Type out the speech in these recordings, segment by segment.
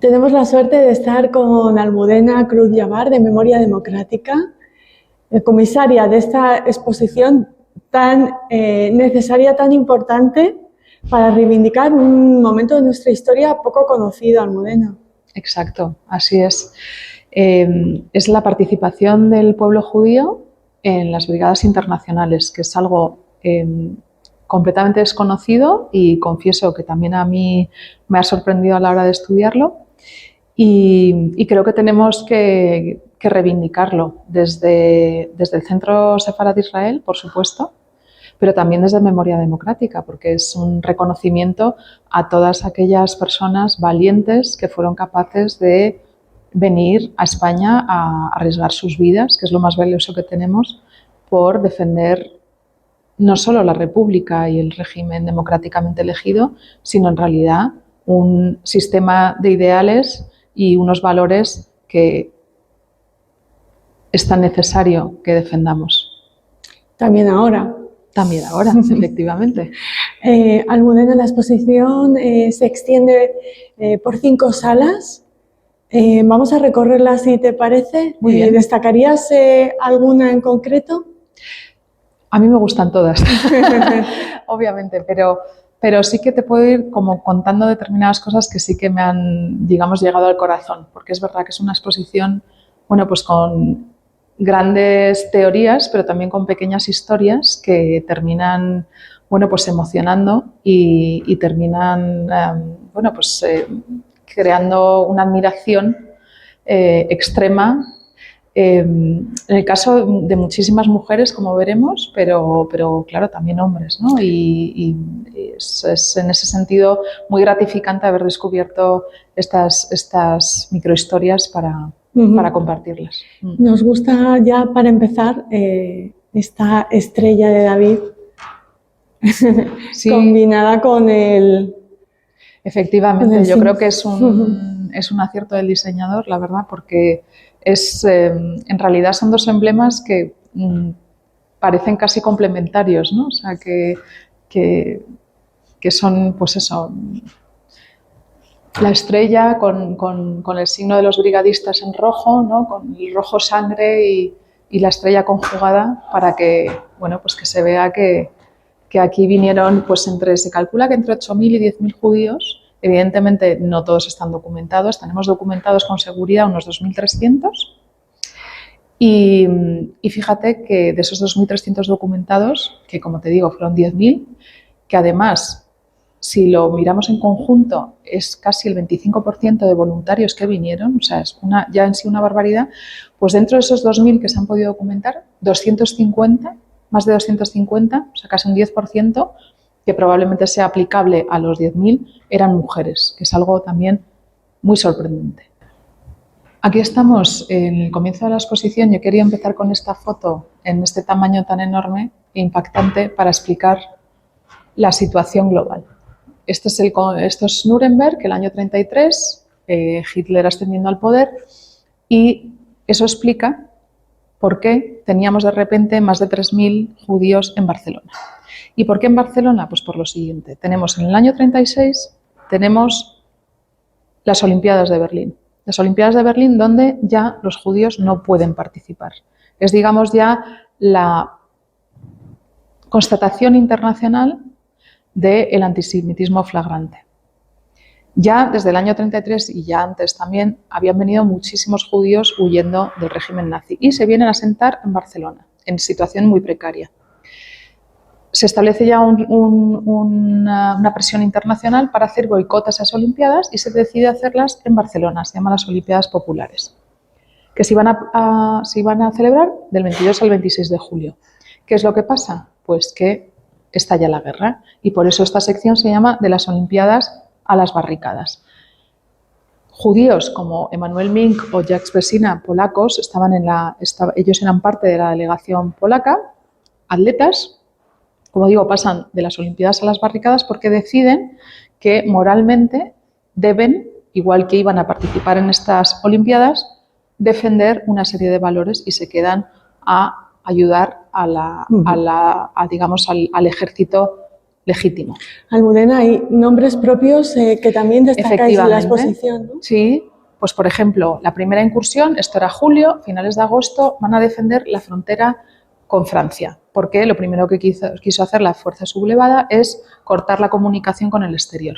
Tenemos la suerte de estar con Almudena Cruz Yabar, de Memoria Democrática, comisaria de esta exposición tan necesaria, tan importante para reivindicar un momento de nuestra historia poco conocido, Almudena. Exacto, así es. Es la participación del pueblo judío en las brigadas internacionales, que es algo completamente desconocido y confieso que también a mí me ha sorprendido a la hora de estudiarlo y creo que tenemos que reivindicarlo desde el Centro Sefarad de Israel, por supuesto, pero también desde Memoria Democrática, porque es un reconocimiento a todas aquellas personas valientes que fueron capaces de venir a España a arriesgar sus vidas, que es lo más valioso que tenemos, por defender no solo la República y el régimen democráticamente elegido, sino en realidad un sistema de ideales y unos valores que es tan necesario que defendamos. También ahora. También ahora, efectivamente. Almudena, la exposición se extiende por 5 salas. Vamos a recorrerlas, si te parece. Muy bien. ¿Destacarías alguna en concreto? A mí me gustan todas, obviamente, pero sí que te puedo ir como contando determinadas cosas que sí que me han, digamos, llegado al corazón, porque es verdad que es una exposición, bueno, pues con grandes teorías, pero también con pequeñas historias que terminan, bueno, pues emocionando y terminan, bueno, pues creando una admiración extrema. En el caso de muchísimas mujeres, como veremos, pero claro, también hombres, ¿no? Y es en ese sentido muy gratificante haber descubierto estas microhistorias para compartirlas. Nos gusta ya, para empezar, esta estrella de David, sí, combinada con el... Efectivamente, yo creo que es un acierto del diseñador, la verdad, porque en realidad son dos emblemas que parecen casi complementarios, ¿no? O sea, que son, pues eso, la estrella con el signo de los brigadistas en rojo, ¿no? Con el rojo sangre y la estrella conjugada para que, bueno, pues que se vea que aquí vinieron, pues se calcula que entre 8.000 y 10.000 judíos. Evidentemente no todos están documentados, tenemos documentados con seguridad unos 2.300 y fíjate que de esos 2.300 documentados, que como te digo fueron 10.000, que además si lo miramos en conjunto es casi el 25% de voluntarios que vinieron, o sea, es ya en sí una barbaridad, pues dentro de esos 2.000 que se han podido documentar, 250, más de 250, o sea, casi un 10%, que probablemente sea aplicable a los 10.000, eran mujeres, que es algo también muy sorprendente. Aquí estamos en el comienzo de la exposición. Yo quería empezar con esta foto en este tamaño tan enorme e impactante para explicar la situación global. Esto es Nuremberg, el año 33, Hitler ascendiendo al poder, y eso explica por qué teníamos de repente más de 3.000 judíos en Barcelona. ¿Y por qué en Barcelona? Pues por lo siguiente. Tenemos en el año 36, tenemos las Olimpiadas de Berlín. Las Olimpiadas de Berlín donde ya los judíos no pueden participar. Es, digamos, ya la constatación internacional del antisemitismo flagrante. Ya desde el año 33 y ya antes también habían venido muchísimos judíos huyendo del régimen nazi y se vienen a asentar en Barcelona, en situación muy precaria. Se establece ya una presión internacional para hacer boicot a esas Olimpiadas y se decide hacerlas en Barcelona, se llaman las Olimpiadas Populares, que se iban a celebrar del 22 al 26 de julio. ¿Qué es lo que pasa? Pues que estalla la guerra y por eso esta sección se llama de las Olimpiadas a las barricadas. Judíos como Emanuel Mink o Jacques Bresina, polacos, ellos eran parte de la delegación polaca, atletas. Como digo, pasan de las Olimpiadas a las barricadas porque deciden que moralmente deben, igual que iban a participar en estas Olimpiadas, defender una serie de valores y se quedan a ayudar digamos, al ejército legítimo. Almudena, hay nombres propios que también destacáis en la exposición, ¿no? Sí, pues por ejemplo, la primera incursión, esto era julio, finales de agosto, van a defender la frontera con Francia, porque lo primero que quiso hacer la fuerza sublevada es cortar la comunicación con el exterior.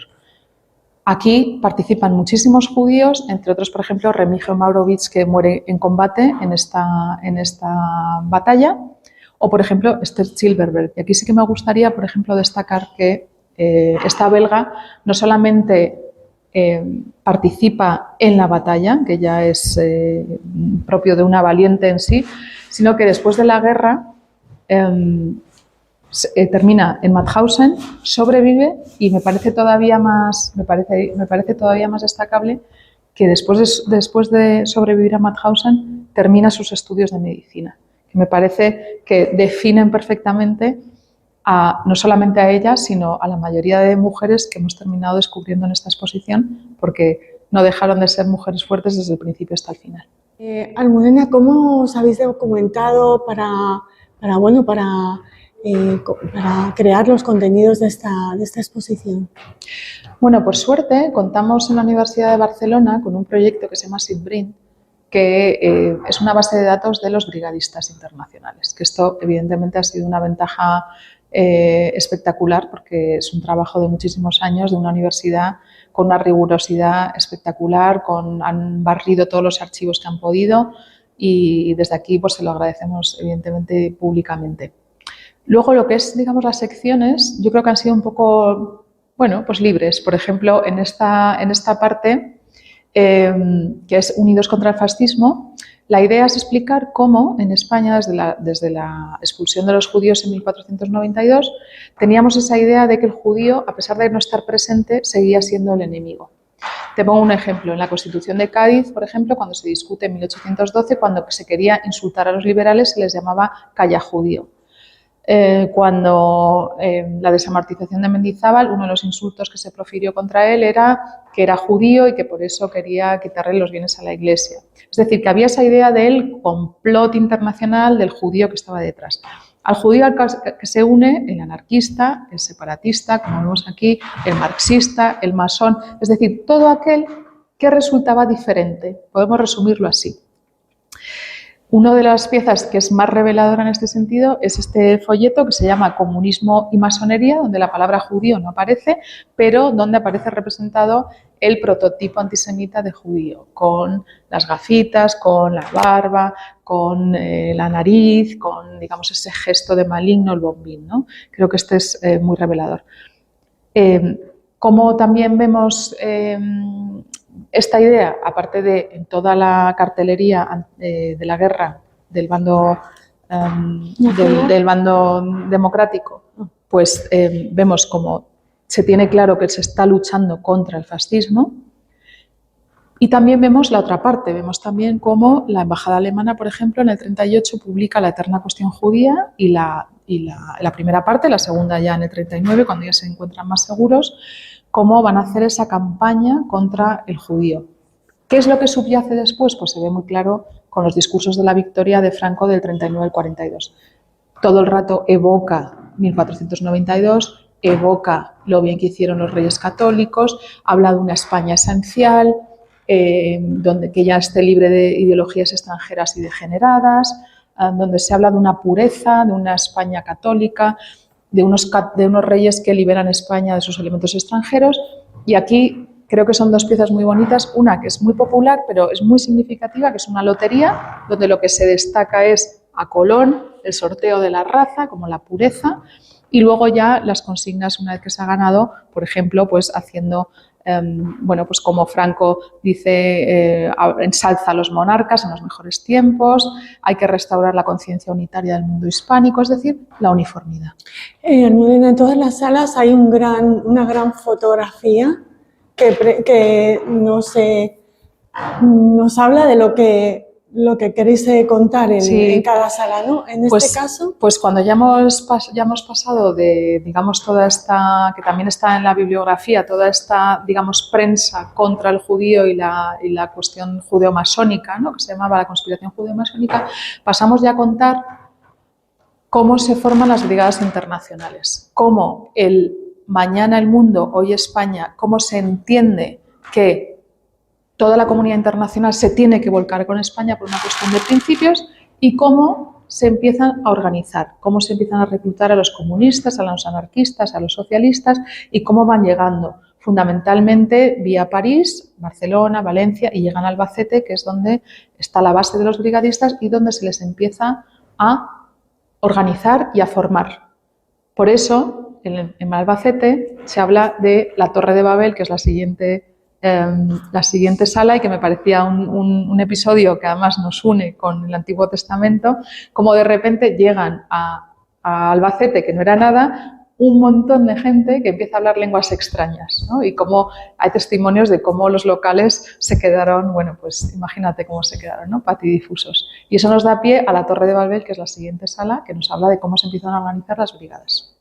Aquí participan muchísimos judíos, entre otros, por ejemplo, Remigio Maurovich, que muere en combate en esta batalla, o, por ejemplo, Esther Silverberg. Y aquí sí que me gustaría, por ejemplo, destacar que esta belga no solamente participa en la batalla, que ya es propio de una valiente en sí, sino que después de la guerra termina en Mauthausen, sobrevive y me parece todavía más destacable que después de sobrevivir a Mauthausen termina sus estudios de medicina, que me parece que definen perfectamente no solamente a ella, sino a la mayoría de mujeres que hemos terminado descubriendo en esta exposición, porque no dejaron de ser mujeres fuertes desde el principio hasta el final. Almudena, ¿cómo os habéis documentado para crear los contenidos de esta exposición? Bueno, por suerte contamos en la Universidad de Barcelona con un proyecto que se llama SIDBRIN, que es una base de datos de los brigadistas internacionales, que esto evidentemente ha sido una ventaja espectacular porque es un trabajo de muchísimos años de una universidad con una rigurosidad espectacular, han barrido todos los archivos que han podido y desde aquí pues se lo agradecemos evidentemente públicamente. Luego lo que es, digamos, las secciones, yo creo que han sido un poco, bueno, pues libres. Por ejemplo, en esta parte que es Unidos contra el Fascismo, la idea es explicar cómo en España, desde la expulsión de los judíos en 1492, teníamos esa idea de que el judío, a pesar de no estar presente, seguía siendo el enemigo. Te pongo un ejemplo. En la Constitución de Cádiz, por ejemplo, cuando se discute en 1812, cuando se quería insultar a los liberales, se les llamaba calla judío. Cuando la desamortización de Mendizábal, uno de los insultos que se profirió contra él era que era judío y que por eso quería quitarle los bienes a la Iglesia. Es decir, que había esa idea del complot internacional del judío que estaba detrás. Al judío al que se une el anarquista, el separatista, como vemos aquí, el marxista, el masón, es decir, todo aquel que resultaba diferente. Podemos resumirlo así. Una de las piezas que es más reveladora en este sentido es este folleto que se llama Comunismo y Masonería, donde la palabra judío no aparece, pero donde aparece representado el prototipo antisemita de judío, con las gafitas, con la barba, con la nariz, con, digamos, ese gesto de maligno, el bombín, ¿no? Creo que este es muy revelador. Como también vemos esta idea, aparte de en toda la cartelería de la guerra del bando democrático, pues vemos como se tiene claro que se está luchando contra el fascismo. Y también vemos la otra parte, vemos también cómo la embajada alemana, por ejemplo, en el 38 publica La eterna cuestión judía y la primera parte, la segunda ya en el 39, cuando ya se encuentran más seguros, cómo van a hacer esa campaña contra el judío. ¿Qué es lo que subyace después? Pues se ve muy claro con los discursos de la victoria de Franco del 39 al 42. Todo el rato evoca 1492, evoca lo bien que hicieron los reyes católicos, habla de una España esencial, donde que ya esté libre de ideologías extranjeras y degeneradas, donde se habla de una pureza, de una España católica, de unos reyes que liberan España de sus elementos extranjeros. Y aquí creo que son dos piezas muy bonitas, una que es muy popular pero es muy significativa, que es una lotería, donde lo que se destaca es a Colón, el sorteo de la raza, como la pureza, y luego ya las consignas una vez que se ha ganado, por ejemplo, pues haciendo, bueno, pues como Franco dice, ensalza a los monarcas en los mejores tiempos, hay que restaurar la conciencia unitaria del mundo hispánico, es decir, la uniformidad. Almudena, en todas las salas hay una gran fotografía que nos habla de lo que queréis contar en cada sala, ¿no? En este caso. Pues cuando ya hemos pasado de, digamos, toda esta, que también está en la bibliografía, toda esta, digamos, prensa contra el judío y la cuestión judeo-masónica, ¿no? Que se llamaba la conspiración judeo-masónica, pasamos ya a contar cómo se forman las brigadas internacionales, cómo el mañana el mundo, hoy España, cómo se entiende que toda la comunidad internacional se tiene que volcar con España por una cuestión de principios y cómo se empiezan a organizar, cómo se empiezan a reclutar a los comunistas, a los anarquistas, a los socialistas y cómo van llegando fundamentalmente vía París, Barcelona, Valencia y llegan a Albacete, que es donde está la base de los brigadistas y donde se les empieza a organizar y a formar. Por eso, en Albacete se habla de la Torre de Babel, que es la siguiente sala y que me parecía un episodio que además nos une con el Antiguo Testamento, como de repente llegan a Albacete, que no era nada, un montón de gente que empieza a hablar lenguas extrañas, ¿no? Y cómo hay testimonios de cómo los locales se quedaron, bueno, pues imagínate cómo se quedaron, ¿no? Patidifusos. Y eso nos da pie a la Torre de Babel, que es la siguiente sala, que nos habla de cómo se empiezan a organizar las brigadas.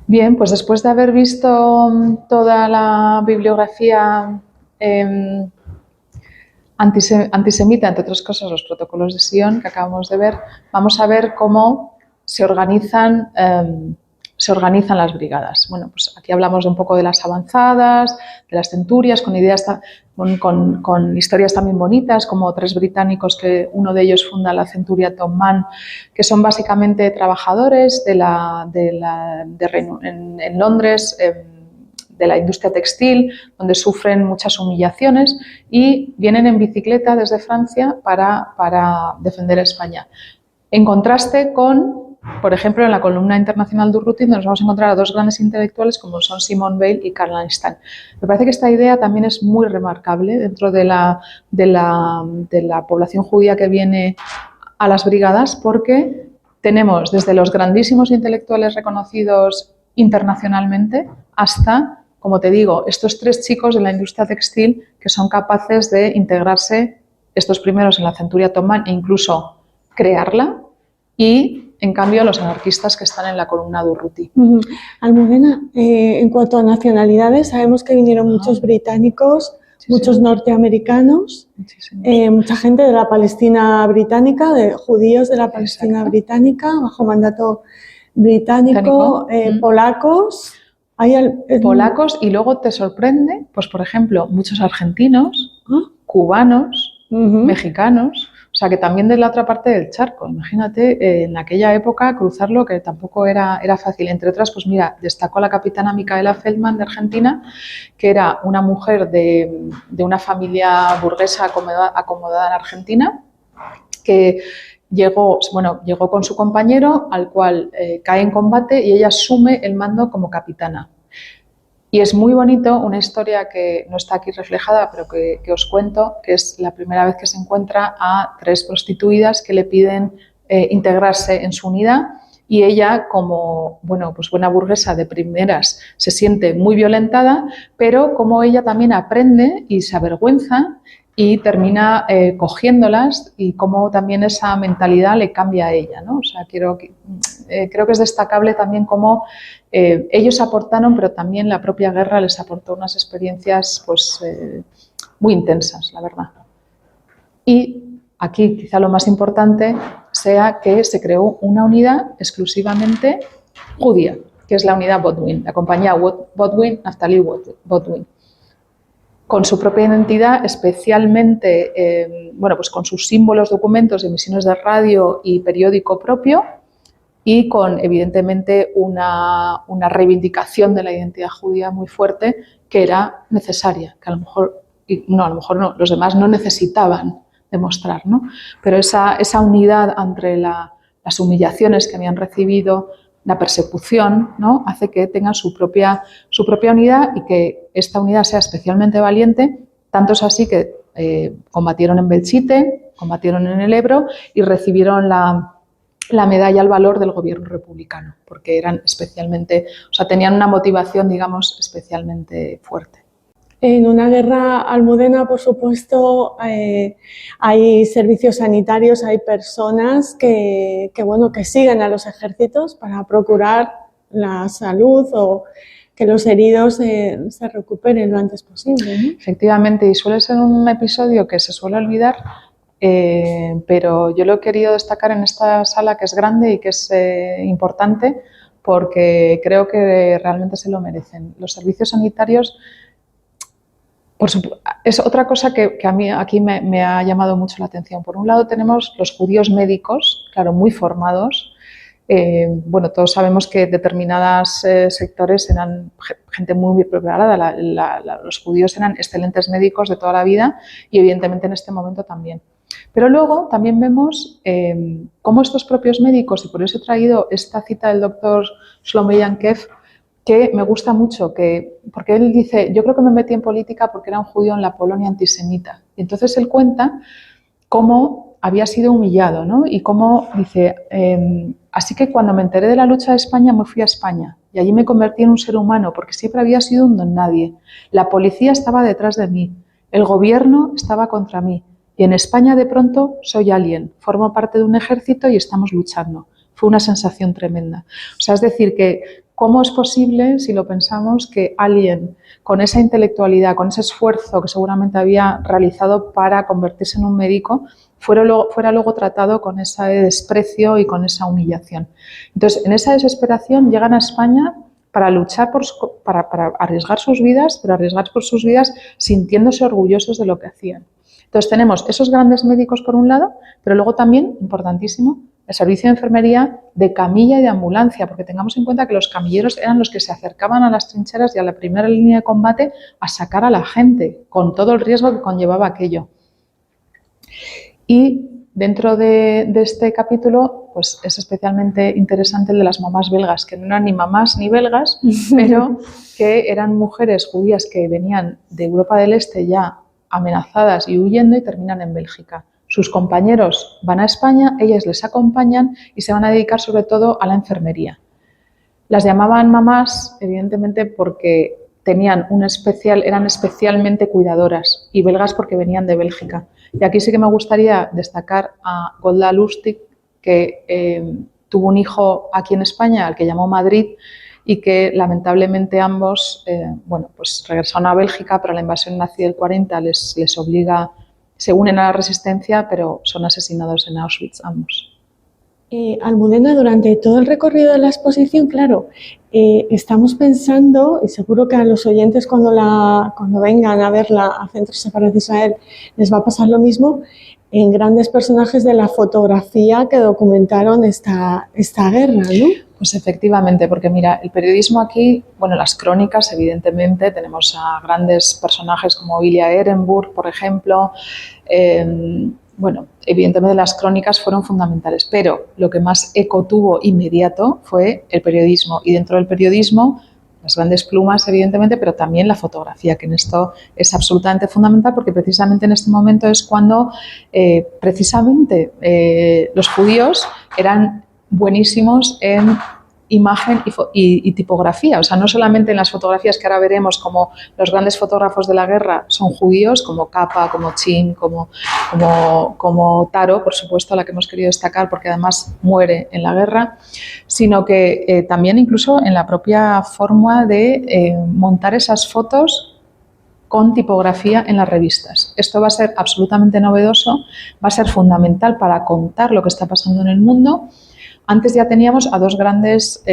Bien, pues después de haber visto toda la bibliografía antisemita, entre otras cosas los protocolos de Sion que acabamos de ver, vamos a ver cómo se organizan las brigadas. Bueno, pues aquí hablamos un poco de las avanzadas, de las centurias, con ideas, con historias también bonitas, como 3 británicos, que uno de ellos funda la centuria Tom Mann, que son básicamente trabajadores en Londres, de la industria textil, donde sufren muchas humillaciones y vienen en bicicleta desde Francia para defender a España. En contraste con, por ejemplo, en la columna internacional de Urruti, nos vamos a encontrar a 2 grandes intelectuales como son Simone Weil y Karl Einstein. Me parece que esta idea también es muy remarcable dentro de la población judía que viene a las brigadas, porque tenemos desde los grandísimos intelectuales reconocidos internacionalmente hasta, como te digo, estos 3 chicos de la industria textil que son capaces de integrarse, estos primeros en la centuria Tom Mann e incluso crearla, y en cambio los anarquistas que están en la columna de Urruti. Almudena, en cuanto a nacionalidades, sabemos que vinieron muchos británicos, muchos norteamericanos, mucha gente de la Palestina británica, de judíos de la Palestina británica, bajo mandato británico, polacos. Polacos, y luego te sorprende, pues por ejemplo, muchos argentinos, cubanos, mexicanos. O sea, que también de la otra parte del charco. Imagínate, en aquella época cruzarlo, que tampoco era fácil. Entre otras, pues mira, destacó la capitana Micaela Feldman de Argentina, que era una mujer de una familia burguesa acomodada en Argentina, que llegó con su compañero, al cual cae en combate y ella asume el mando como capitana. Y es muy bonito, una historia que no está aquí reflejada, pero que os cuento, que es la primera vez que se encuentra a 3 prostituidas que le piden integrarse en su unidad, y ella, como pues buena burguesa de primeras, se siente muy violentada, pero como ella también aprende y se avergüenza y termina cogiéndolas, y cómo también esa mentalidad le cambia a ella, ¿no? O sea, creo que es destacable también cómo ellos aportaron, pero también la propia guerra les aportó unas experiencias pues, muy intensas, la verdad. Y aquí quizá lo más importante sea que se creó una unidad exclusivamente judía, que es la unidad Botwin, la compañía Botwin, Naftali Botwin, con su propia identidad, especialmente pues con sus símbolos, documentos, emisiones de radio y periódico propio, y con, evidentemente, una reivindicación de la identidad judía muy fuerte, que era necesaria, que a lo mejor no, los demás no necesitaban demostrar, ¿no? Pero esa unidad entre las humillaciones que habían recibido, la persecución, ¿no? Hace que tengan su propia unidad, y que esta unidad sea especialmente valiente. Tanto es así que combatieron en Belchite, combatieron en el Ebro y recibieron la medalla al valor del gobierno republicano, porque eran tenían una motivación, digamos, especialmente fuerte. En una guerra, Almudena, por supuesto, hay servicios sanitarios, hay personas que siguen a los ejércitos para procurar la salud o que los heridos se recuperen lo antes posible, ¿no? Efectivamente, y suele ser un episodio que se suele olvidar, pero yo lo he querido destacar en esta sala, que es grande y que es importante, porque creo que realmente se lo merecen. Los servicios sanitarios, es otra cosa que a mí aquí me ha llamado mucho la atención. Por un lado tenemos los judíos médicos, claro, muy formados. Bueno, todos sabemos que determinados sectores eran gente muy preparada. Los judíos eran excelentes médicos de toda la vida y evidentemente en este momento también. Pero luego también vemos cómo estos propios médicos, y por eso he traído esta cita del doctor Shlomo Yankev, que me gusta mucho, porque él dice, yo creo que me metí en política porque era un judío en la Polonia antisemita. Y entonces él cuenta cómo había sido humillado, ¿no? Y cómo dice, así que cuando me enteré de la lucha de España me fui a España y allí me convertí en un ser humano porque siempre había sido un don nadie. La policía estaba detrás de mí, el gobierno estaba contra mí y en España de pronto soy alguien, formo parte de un ejército y estamos luchando. Fue una sensación tremenda. O sea, es decir, que ¿cómo es posible, si lo pensamos, que alguien con esa intelectualidad, con ese esfuerzo que seguramente había realizado para convertirse en un médico, fuera luego tratado con ese desprecio y con esa humillación? Entonces, en esa desesperación llegan a España para luchar, para arriesgar sus vidas, pero arriesgar por sus vidas sintiéndose orgullosos de lo que hacían. Entonces, tenemos esos grandes médicos por un lado, pero luego también, importantísimo, el servicio de enfermería de camilla y de ambulancia, porque tengamos en cuenta que los camilleros eran los que se acercaban a las trincheras y a la primera línea de combate a sacar a la gente, con todo el riesgo que conllevaba aquello. Y dentro de este capítulo, pues es especialmente interesante el de las mamás belgas, que no eran ni mamás ni belgas, pero que eran mujeres judías que venían de Europa del Este ya amenazadas y huyendo y terminan en Bélgica. Sus compañeros van a España, ellas les acompañan y se van a dedicar sobre todo a la enfermería. Las llamaban mamás, evidentemente, porque eran especialmente cuidadoras, y belgas porque venían de Bélgica. Y aquí sí que me gustaría destacar a Golda Lustig, que tuvo un hijo aquí en España, al que llamó Madrid, y que lamentablemente ambos pues regresaron a Bélgica, pero la invasión nazi del 40 les obliga. Se unen a la resistencia, pero son asesinados en Auschwitz ambos. Almudena, durante todo el recorrido de la exposición, claro, estamos pensando, y seguro que a los oyentes cuando vengan a verla a Centro Sefarat Israel les va a pasar lo mismo, en grandes personajes de la fotografía que documentaron esta guerra, ¿no? Pues efectivamente, porque mira, el periodismo aquí, bueno, las crónicas, evidentemente, tenemos a grandes personajes como Ilya Ehrenburg, por ejemplo. Bueno, evidentemente las crónicas fueron fundamentales, pero lo que más eco tuvo inmediato fue el periodismo. Y dentro del periodismo, las grandes plumas, evidentemente, pero también la fotografía, que en esto es absolutamente fundamental, porque precisamente en este momento es cuando los judíos eran buenísimos en imagen y tipografía. O sea, no solamente en las fotografías que ahora veremos, como los grandes fotógrafos de la guerra son judíos, como Capa, como Chin, como Taro, por supuesto, a la que hemos querido destacar porque además muere en la guerra, sino que también incluso en la propia forma de montar esas fotos con tipografía en las revistas. Esto va a ser absolutamente novedoso, va a ser fundamental para contar lo que está pasando en el mundo. Antes ya teníamos a dos grandes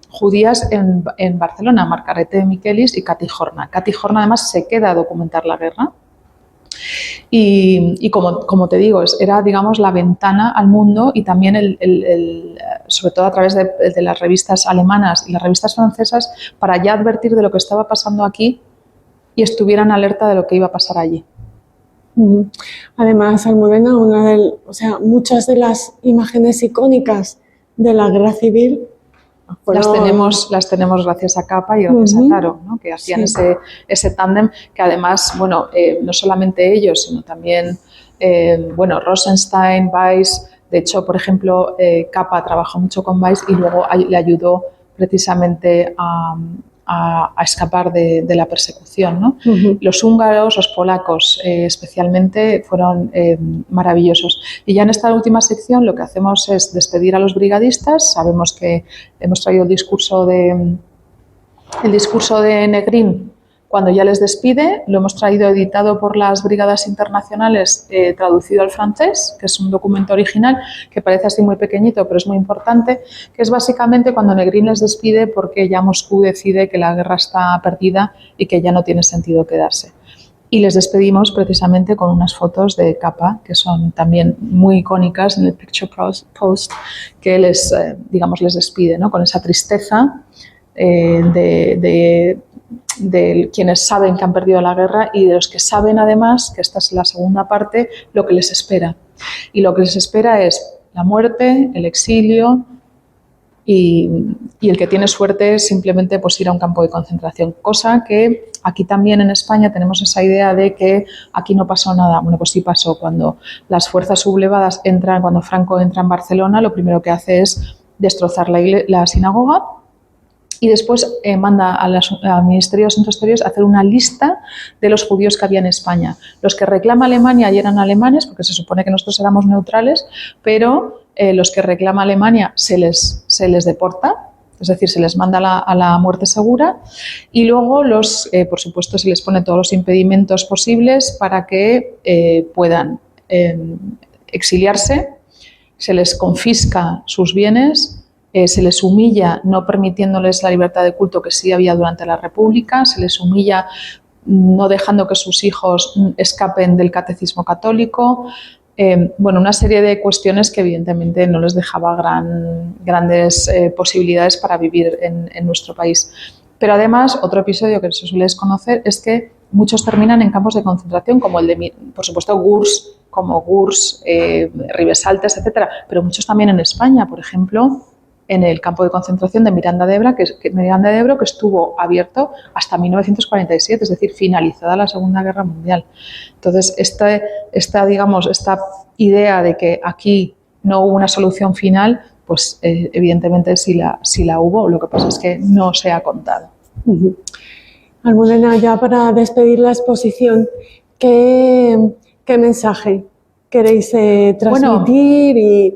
judías en Barcelona, Margarete Miquelis y Katy Horna. Katy Horna además se queda a documentar la guerra y como te digo, era, digamos, la ventana al mundo, y también sobre todo a través de las revistas alemanas y las revistas francesas, para ya advertir de lo que estaba pasando aquí y estuvieran alerta de lo que iba a pasar allí. Además, Almudena, muchas de las imágenes icónicas de la guerra civil las tenemos gracias a Capa y gracias a Taro, ¿no? Que hacían ese tándem, que además, no solamente ellos, sino también Rosenstein, Weiss. De hecho, por ejemplo, Capa trabajó mucho con Weiss y luego le ayudó precisamente a escapar de la persecución, ¿no? Los húngaros, los polacos especialmente, fueron maravillosos. Y ya en esta última sección lo que hacemos es despedir a los brigadistas. Sabemos que hemos traído el discurso de Negrín, Cuando ya les despide, lo hemos traído editado por las Brigadas Internacionales, traducido al francés, que es un documento original que parece así muy pequeñito, pero es muy importante, que es básicamente cuando Negrín les despide porque ya Moscú decide que la guerra está perdida y que ya no tiene sentido quedarse. Y les despedimos precisamente con unas fotos de capa que son también muy icónicas en el Picture Post, que les despide, ¿no? Con esa tristeza de quienes saben que han perdido la guerra y de los que saben además, que esta es la segunda parte, lo que les espera. Y lo que les espera es la muerte, el exilio y el que tiene suerte es simplemente pues, ir a un campo de concentración. Cosa que aquí también en España tenemos esa idea de que aquí no pasó nada. Bueno, pues sí pasó. Cuando las fuerzas sublevadas entran, cuando Franco entra en Barcelona, lo primero que hace es destrozar la sinagoga. Y después manda al Ministerio de Asuntos Exteriores a hacer una lista de los judíos que había en España. Los que reclama Alemania y eran alemanes, porque se supone que nosotros éramos neutrales, pero los que reclama Alemania se les deporta, es decir, se les manda a la muerte segura y luego por supuesto se les pone todos los impedimentos posibles para que puedan exiliarse, se les confisca sus bienes, se les humilla no permitiéndoles la libertad de culto que sí había durante la República, se les humilla no dejando que sus hijos escapen del catecismo católico, una serie de cuestiones que evidentemente no les dejaba grandes posibilidades para vivir en nuestro país. Pero además, otro episodio que se suele desconocer es que muchos terminan en campos de concentración, como el de, por supuesto, Gurs, Ribesaltes, etcétera, pero muchos también en España, por ejemplo, en el campo de concentración de Miranda de Ebro, que estuvo abierto hasta 1947, es decir, finalizada la Segunda Guerra Mundial. Entonces, esta idea de que aquí no hubo una solución final, pues evidentemente sí la hubo, lo que pasa es que no se ha contado. Almudena, ya para despedir la exposición, ¿qué mensaje queréis transmitir?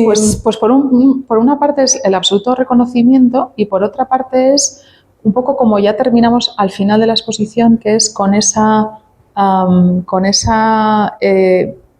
Pues por una parte es el absoluto reconocimiento y por otra parte es un poco como ya terminamos al final de la exposición, que es con esa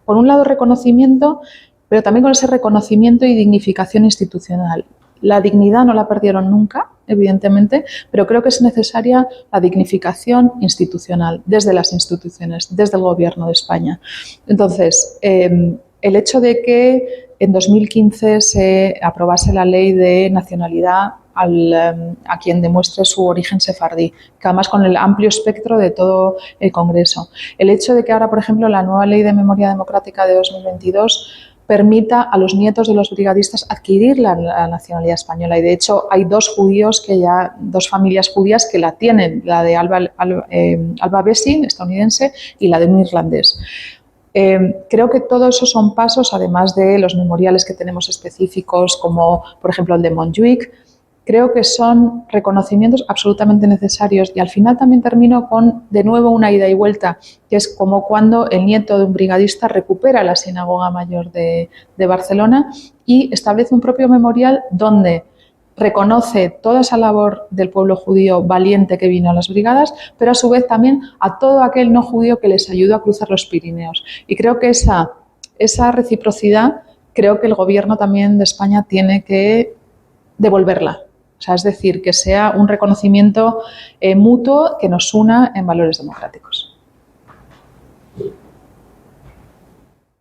por un lado reconocimiento, pero también con ese reconocimiento y dignificación institucional. La dignidad no la perdieron nunca, evidentemente, pero creo que es necesaria la dignificación institucional desde las instituciones, desde el Gobierno de España. Entonces, el hecho de que en 2015 se aprobase la ley de nacionalidad a quien demuestre su origen sefardí, que además con el amplio espectro de todo el Congreso. El hecho de que ahora, por ejemplo, la nueva Ley de Memoria Democrática de 2022 permita a los nietos de los brigadistas adquirir la nacionalidad española. Y de hecho hay dos familias judías que la tienen, la de Alba Bessin, estadounidense, y la de un irlandés. Creo que todos esos son pasos, además de los memoriales que tenemos específicos, como por ejemplo el de Montjuic. Creo que son reconocimientos absolutamente necesarios y al final también termino con, de nuevo, una ida y vuelta, que es como cuando el nieto de un brigadista recupera la Sinagoga Mayor de Barcelona y establece un propio memorial donde reconoce toda esa labor del pueblo judío valiente que vino a las brigadas, pero a su vez también a todo aquel no judío que les ayudó a cruzar los Pirineos. Y creo que esa reciprocidad, creo que el Gobierno también de España tiene que devolverla. O sea, es decir, que sea un reconocimiento mutuo que nos una en valores democráticos.